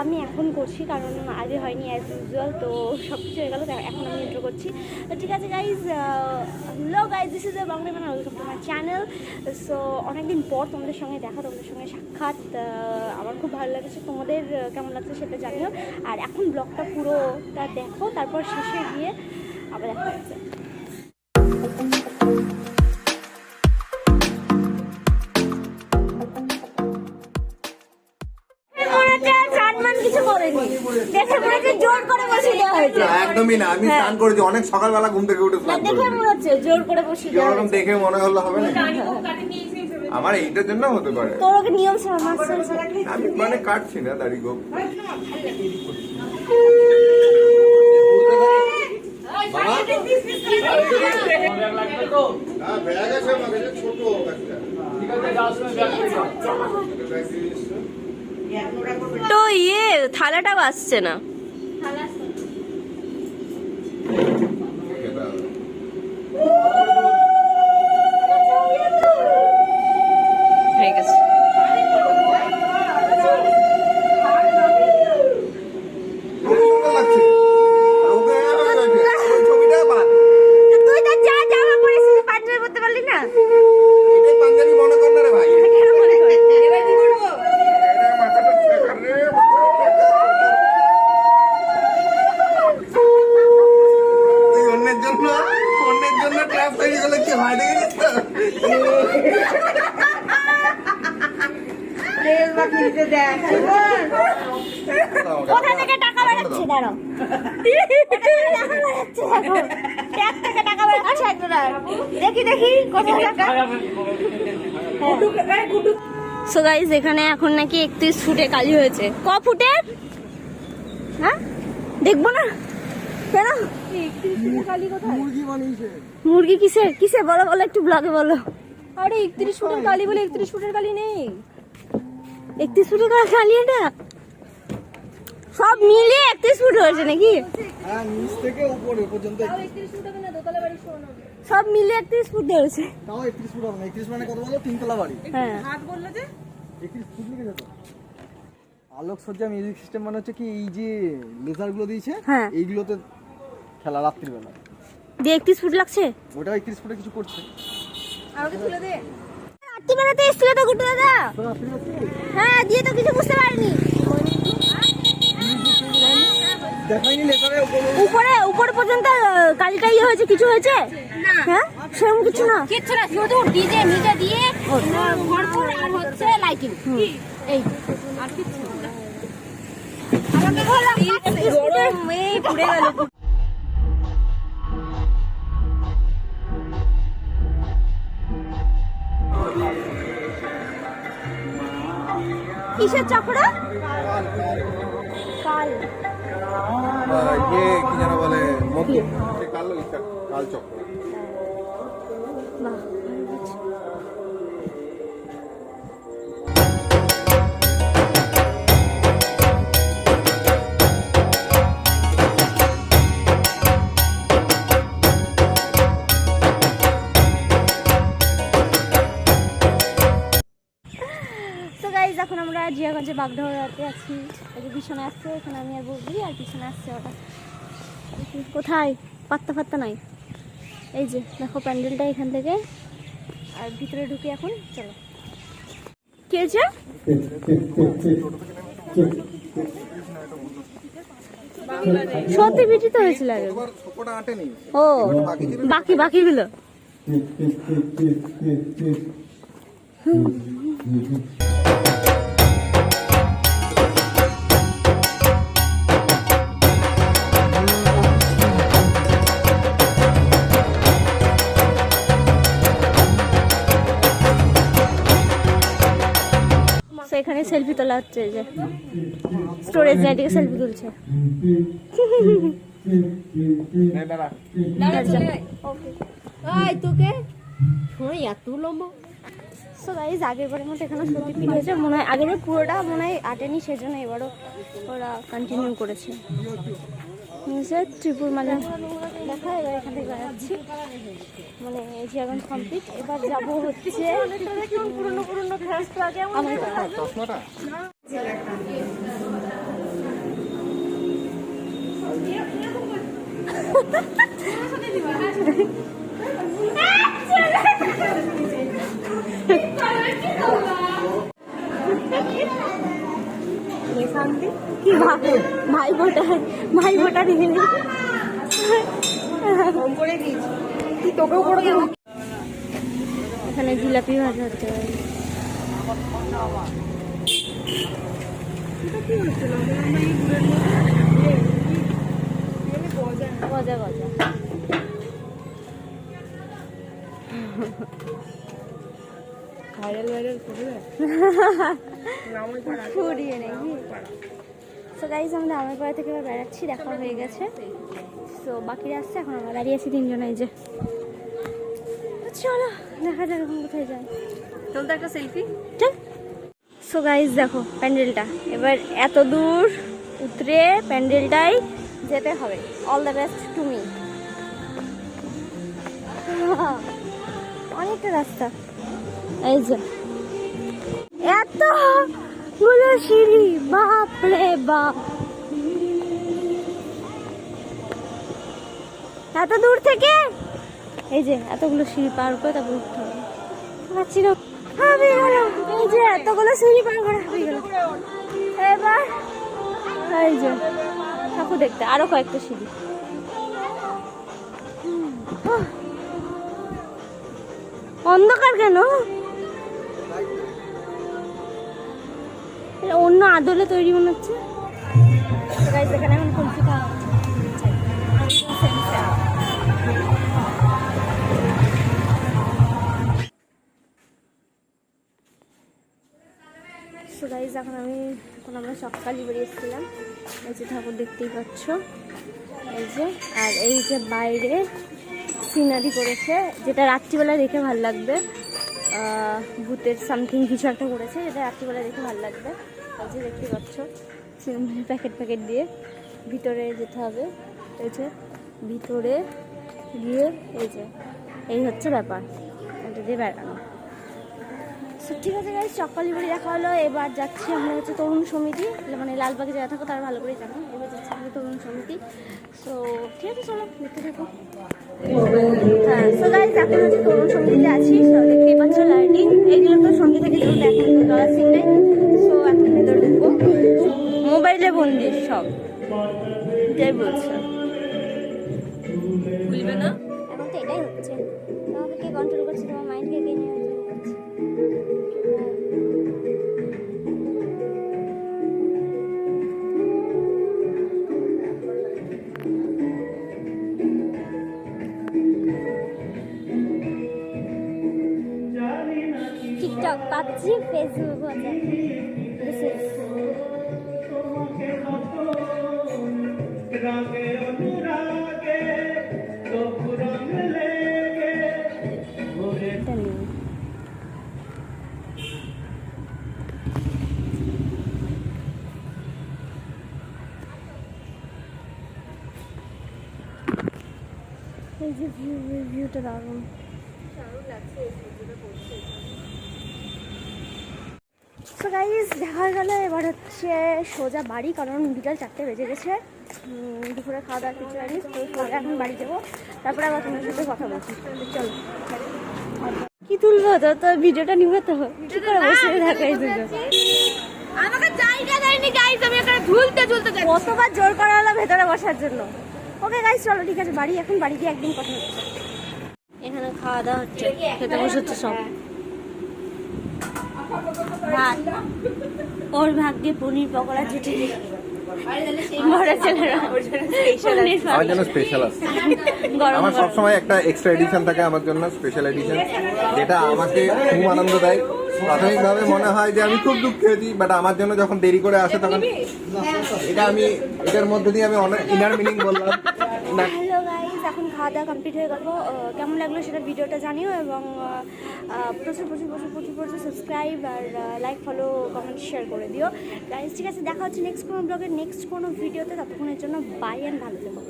আমি এখন করছি, কারণ আগে হয়নি অ্যাজ ইউজুয়াল, তো সব কিছু হয়ে গেলো, এখন আমি ইন্ট্রো করছি। তো ঠিক আছে guys, hello guys, this is Bangla man, welcome to my channel. So অনেকদিন পর তোমাদের সঙ্গে দেখা, তোমাদের সঙ্গে সাক্ষাৎ, আমার খুব ভালো লাগছে। তোমাদের কেমন লাগছে সেটা জানিও। আর এখন ব্লগটা পুরোটা দেখো, তারপর শেষে গিয়ে আবার দেখা হচ্ছে। একদমই না, আমি স্নান করেছি অনেক সকালবেলা, ঘুম থেকে উঠে স্নান করেছি। জোর করে বসি এরকম দেখে মনে হলো হবে না, আমার এইটার জন্য হতে পারে। তোর ওকে নিয়ম আমি মানে কাটছি না দাড়ি গো। তো থালাটাও আসছে না। হয়ে গেছে। কোথা থেকে টাকা বেরোচ্ছে? দাঁড়াও, টাকা বেরোচ্ছে, দেখি কোথায় টাকা। সো গাইস, এখানে এখন নাকি 31 ফুটে কালি হয়েছে। ক ফুটের? হ্যাঁ, দেখবো না কেন? মুরগি কিসে বলো একটু ব্লগে বলো। আরে 31 ফুটের কালি বলে 31 ফুটের কালি নেই। 31 ফুটের কালি এটা সব মিলিয়ে 31 ফুট হয়েছে নাকি? হ্যাঁ, নিচ থেকে উপরে পর্যন্ত 31 ফুট হবে না, দোতলা বাড়ি শোনো। সব মিলিয়ে 31 ফুট হয়েছে। তাও 31 ফুট হবে না। 31 মানে কত বলো? 3 তলা বাড়ি। হ্যাঁ, হাত বললো যে 31 ফুট লিখে যেত। আলোকসজ্জা মিউজিক সিস্টেম মানে হচ্ছে কি, এই যে লেজার গুলো দিয়েছে, হ্যাঁ। এইগুলোতে খেলা রাত্রির বেলা। দিয়ে 31 ফুট লাগছে। ওটা 31 ফুটে কিছু করছে। আর ওকে তুলে দে। রাত্রি বেলাতে এসেছিল তো গুট্টু দাদা। তো রাত্রি রাত্রি হ্যাঁ, দিয়ে তো কিছু বুঝতে পারিনি। দেখাইনি লেজারে উপরে পর্যন্ত কালিটা ইয়ে হয়েছে, কিছু হয়েছে না, হ্যাঁ, সেরকম কিছু না। কিচ্ছু না, শুধু ডিজে নিচে দিয়ে ভরপুর আর হচ্ছে লাইটিং, এই আর কিচ্ছু না। আমাকে বলো গরম এই পুড়ে গেল। কিসের চক্র? কাল ইয়ে কি যেন বলে, কাল চক্র। এখন আমরা জিয়াগঞ্জে বাগডোহরাতে আছি। এই যে পিছনে আসছে, এখানে আমি আর বলবি, আর পিছনে আসছে ওটা। কোথায়? পাত্তা নাই। এই যে দেখো প্যান্ডেলটা এখান থেকে, আর ভিতরে ঢুকি এখন। চলো। কি হয়েছে? সত্যি বিচিত হয়েছিল আগে। ও বাকিগুলো এখানে সেলফি তোলা হচ্ছে, যে স্টোরেজ নিয়ে দিকে সেলফি তুলছে। তোকে এত লম্বা। সো গাইজ, আগের বারের মতো এখানে সত্যি ফিল হয়েছে মনে হয়। আগের পুরোটা মনে হয় আটেনি, সেজন্য এবারও ওরা কন্টিনিউ করেছে। ত্রিপুর মানে দেখা, এবার এখান থেকে বেড়াচ্ছি, মানে জিয়াগঞ্জ কমপ্লিট। এবার যাবো হচ্ছে পুরনো কি ভাই ফোটা দিয়ে এখানে জিলাপি ভাজা হচ্ছে। গজা গজা ফুরিয়ে নেই। সো গাইজ আমরা আমার পাড়া থেকে এবার বেড়াচ্ছি, দেখা হয়ে গেছে। সো বাকিরা আসছে, এখন আমরা দাঁড়িয়ে আছি তিনজনে। এই যে চলো দেখা যাক এখন কোথায় যাই। তোর একটা সেলফি। চল। সো গাইজ দেখো প্যান্ডেলটা, এবার এত দূর উতরে প্যান্ডেলটাই যেতে হবে। All the best to me. অনেকটা রাস্তা। এই যে এতগুলো সিঁড়ি, বাপ রে বাপ। এত দূর থেকে এই যে এতগুলো সিঁড়ি পার করে তারপর উঠতে হবে। পাচ্ছি না, হবে গেল। এই যে এতগুলো সিঁড়ি পার করা হয়ে গেল। এবার এই যে ঠাকুর দেখতে আরো কয়েকটা সিঁড়ি। অন্ধকার কেন? এটা অন্য আদলে তৈরি মনে হচ্ছে। এখানে এখন কুলফি খাওয়া হচ্ছে। সো গাইজ এখন আমরা সকালে বেরিয়ে এসেছিলাম। এই যে ঠাকুর দেখতেই পাচ্ছ, এই যে। আর এই যে বাইরে সিনারি করেছে, যেটা রাত্রিবেলা দেখে ভালো লাগবে। ভূতের সামথিং কিছু একটা করেছে, যেটা রাত্রিবেলা দেখে ভালো লাগবে। এই যে দেখতে পাচ্ছ প্যাকেট দিয়ে ভিতরে যেতে হবে। এই যে ভিতরে গিয়ে এই যে এই হচ্ছে ব্যাপার, এটা দিয়ে বেড়ানো। ঠিক আছে গাইজ, চক্কালিবাড়ি দেখা হলো। এবার যাচ্ছি আমরা হচ্ছে তরুণ সমিতি, মানে লালবাগে যারা থাকো তারা ভালো করে জানো। এবার যাচ্ছি আমরা তরুণ সমিতি। সো ঠিক আছে, চলো দেখতে থাকো। হ্যাঁ, সো গাইজ এখন হচ্ছে তরুণ সমিতিতে আছি। সো দেখতেই পাচ্ছ লাইটিং, এইগুলো তো সন্ধ্যে থেকে চলতে এখন ডলার সিং নেই। সো এখন ভেতরে ঢুকবো। মোবাইলে বন্দি সব, এটাই বলছে। বুঝবে না এখন তো এটাই হচ্ছে। তোমাকে কে কন্ট্রোল করছে? তোমার মাইন্ডকে কে নিয়ে করছে? টিকটক, পাবজি, ফেসবুক, এই যে ভিউটা দারুণ। সো গাইজ দেখা গেল। এবার হচ্ছে সোজা বাড়ি, কারণ বিকাল 4টে বেজে গেছে। দুপুরে খাওয়া দাওয়া কিছু হয়নি। তো সোজা এখন বাড়ি যাবো, তারপরে আবার তোমার সাথে কথা বলছি। চলো। কি তুলবো? তো ভিডিওটা নিবে তো কি করে বসে থাকা? এই দুটো আমাকে জায়গা দেয়নি গাইস, আমি এখানে ঝুলতে যাচ্ছি। কতবার জোর করা হলো ভেতরে বসার জন্য। ওকে গাইস চলো, ঠিক আছে বাড়ি। এখন বাড়ি গিয়ে একদিন কথা হচ্ছে। এখানে খাওয়া দাওয়া হচ্ছে, খেতে বসে হচ্ছে সব। ভাত, ওর ভাগ্যে পনির পকোড়া জুটে। আমার সবসময় একটা এক্সট্রা এডিশন থাকে আমার জন্য, স্পেশাল এডিশন, যেটা আমাকে খুব আনন্দ দেয়। প্রাথমিকভাবে মনে হয় যে আমি খুব দুঃখী, বাট আমার জন্য যখন দেরি করে আসে তখন এটার মধ্যে দিয়ে আমি অনেক ইনার মিনিং বললাম। হ্যালো গাইস, এখন খাওয়া দাওয়া কমপ্লিট হয়ে গেল। কেমন লাগলো সেটা ভিডিওটা জানিও, এবং প্রচুর সাবস্ক্রাইব আর লাইক, ফলো, কমেন্ট, শেয়ার করে দিও গাইস। ঠিক আছে, দেখা হচ্ছে নেক্সট কোনো ব্লগের নেক্সট কোনো ভিডিওতে। ততক্ষণের জন্য বাই অ্যান্ড ভালো থেকো।